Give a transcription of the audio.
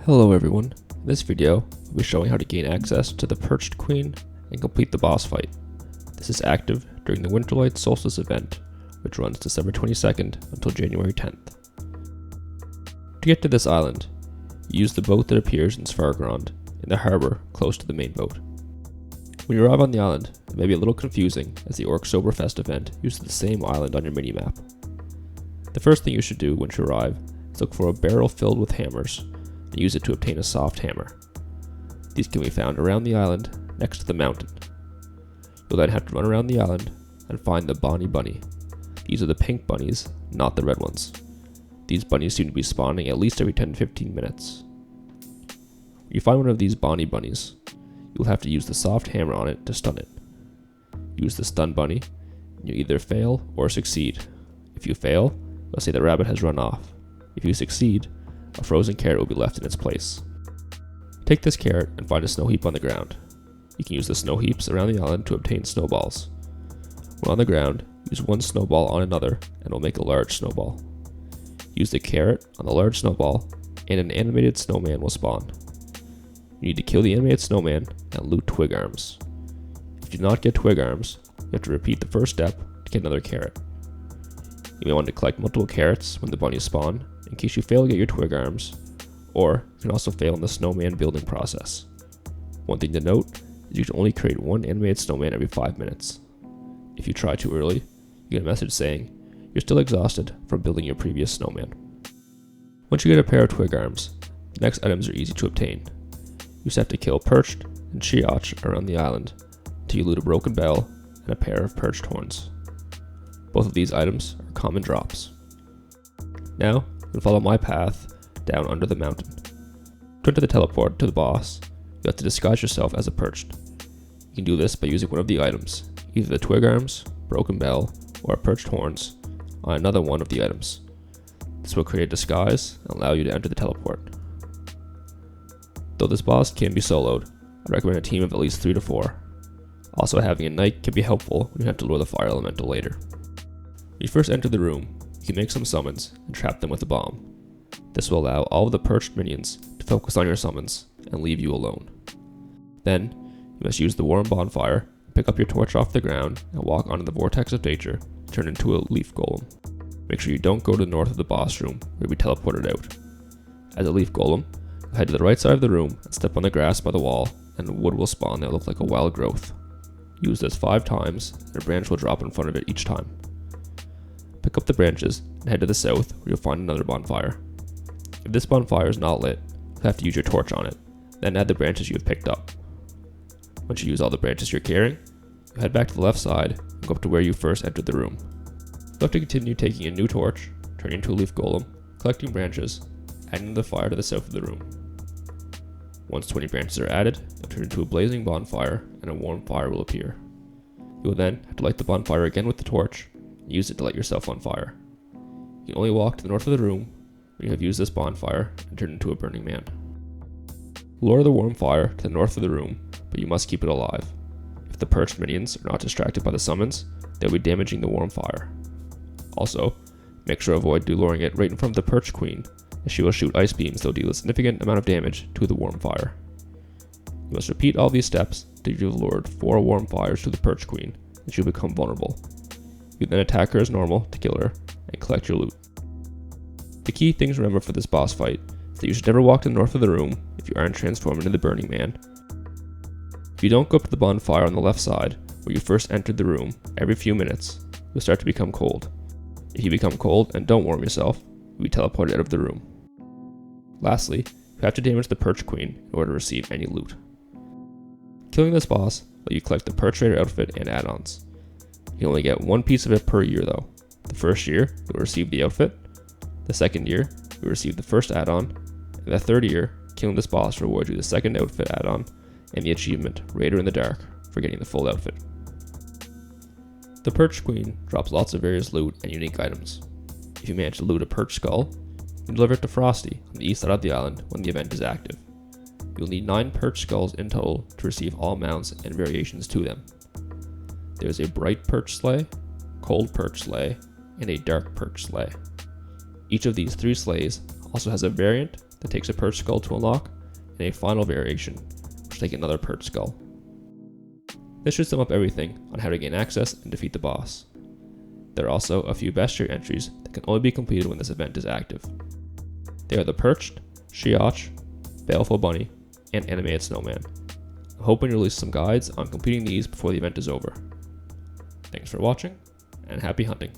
Hello everyone, in this video we'll be showing how to gain access to the Percht Queen and complete the boss fight. This is active during the Winterlight Solstice Event, which runs December 22nd until January 10th. To get to this island, you use the boat that appears in Xarkost in the harbour close to the main boat. When you arrive on the island, it may be a little confusing as the Oktoberfest event uses the same island on your minimap. The first thing you should do once you arrive is look for a barrel filled with hammers and use it to obtain a soft hammer. These can be found around the island next to the mountain. You'll then have to run around the island and find the Bonnie Bunny. These are the pink bunnies, not the red ones. These bunnies seem to be spawning at least every 10 to 15 minutes. When you find one of these Bonnie bunnies, you'll have to use the soft hammer on it to stun it. Use the stun bunny, and you either fail or succeed. If you fail, you'll say the rabbit has run off. If you succeed, a frozen carrot will be left in its place. Take this carrot and find a snow heap on the ground. You can use the snow heaps around the island to obtain snowballs. When on the ground, use one snowball on another and it will make a large snowball. Use the carrot on the large snowball and an animated snowman will spawn. You need to kill the animated snowman and loot twig arms. If you do not get twig arms, you have to repeat the first step to get another carrot. You may want to collect multiple carrots when the bunnies spawn in case you fail to get your twig arms, or you can also fail in the snowman building process. One thing to note is you can only create one animated snowman every 5 minutes. If you try too early, you get a message saying you're still exhausted from building your previous snowman. Once you get a pair of twig arms, the next items are easy to obtain. You just have to kill Percht and Xarkost around the island until you loot a broken bell and a pair of perched horns. Both of these items are common drops. Now, you can follow my path down under the mountain. To enter the teleport to the boss, you have to disguise yourself as a Percht. You can do this by using one of the items, either the twig arms, broken bell, or perched horns, on another one of the items. This will create a disguise and allow you to enter the teleport. Though this boss can be soloed, I recommend a team of at least 3 to 4. Also, having a knight can be helpful when you have to lure the fire elemental later. When you first enter the room, you can make some summons and trap them with a bomb. This will allow all of the perched minions to focus on your summons and leave you alone. Then, you must use the warm bonfire, pick up your torch off the ground, and walk onto the vortex of nature to turn into a leaf golem. Make sure you don't go to the north of the boss room where you'll be teleported out. As a leaf golem, head to the right side of the room and step on the grass by the wall, and wood will spawn that will look like a wild growth. Use this 5 times, and a branch will drop in front of it each time. Pick up the branches and head to the south where you'll find another bonfire. If this bonfire is not lit, you'll have to use your torch on it, then add the branches you have picked up. Once you use all the branches you're carrying, you head back to the left side and go up to where you first entered the room. You'll have to continue taking a new torch, turning into a leaf golem, collecting branches, adding the fire to the south of the room. Once 20 branches are added, you'll turn into a blazing bonfire and a warm fire will appear. You will then have to light the bonfire again with the torch and use it to light yourself on fire. You can only walk to the north of the room when you have used this bonfire and turned into a burning man. Lure the warm fire to the north of the room, but you must keep it alive. If the perched minions are not distracted by the summons, they will be damaging the warm fire. Also, make sure to avoid luring it right in front of the Percht Queen, as she will shoot ice beams that will deal a significant amount of damage to the warm fire. You must repeat all these steps until you have lured 4 warm fires to the Percht Queen, and she will become vulnerable. You then attack her as normal to kill her, and collect your loot. The key things to remember for this boss fight is that you should never walk to the north of the room if you aren't transformed into the Burning Man. If you don't go up to the bonfire on the left side, where you first entered the room, every few minutes, you'll start to become cold. If you become cold and don't warm yourself, you'll be teleported out of the room. Lastly, you have to damage the Percht Queen in order to receive any loot. Killing this boss will let you collect the Percht Raider outfit and add-ons. You can only get one piece of it per year though. The first year, you'll receive the outfit. The second year, you'll receive the first add-on. And the third year, killing this boss will reward you the second outfit add-on and the achievement Raider in the Dark for getting the full outfit. The Percht Queen drops lots of various loot and unique items. If you manage to loot a perched skull, you can deliver it to Frosty on the east side of the island when the event is active. You'll need 9 perched skulls in total to receive all mounts and variations to them. There is a bright perch sleigh, cold perch sleigh, and a dark perch sleigh. Each of these 3 sleighs also has a variant that takes a Percht skull to unlock, and a final variation, which takes another Percht skull. This should sum up everything on how to gain access and defeat the boss. There are also a few bestiary entries that can only be completed when this event is active. They are the Percht, Shiach, Baleful Bunny, and Animated Snowman. I'm hoping to release some guides on completing these before the event is over. Thanks for watching, and happy hunting!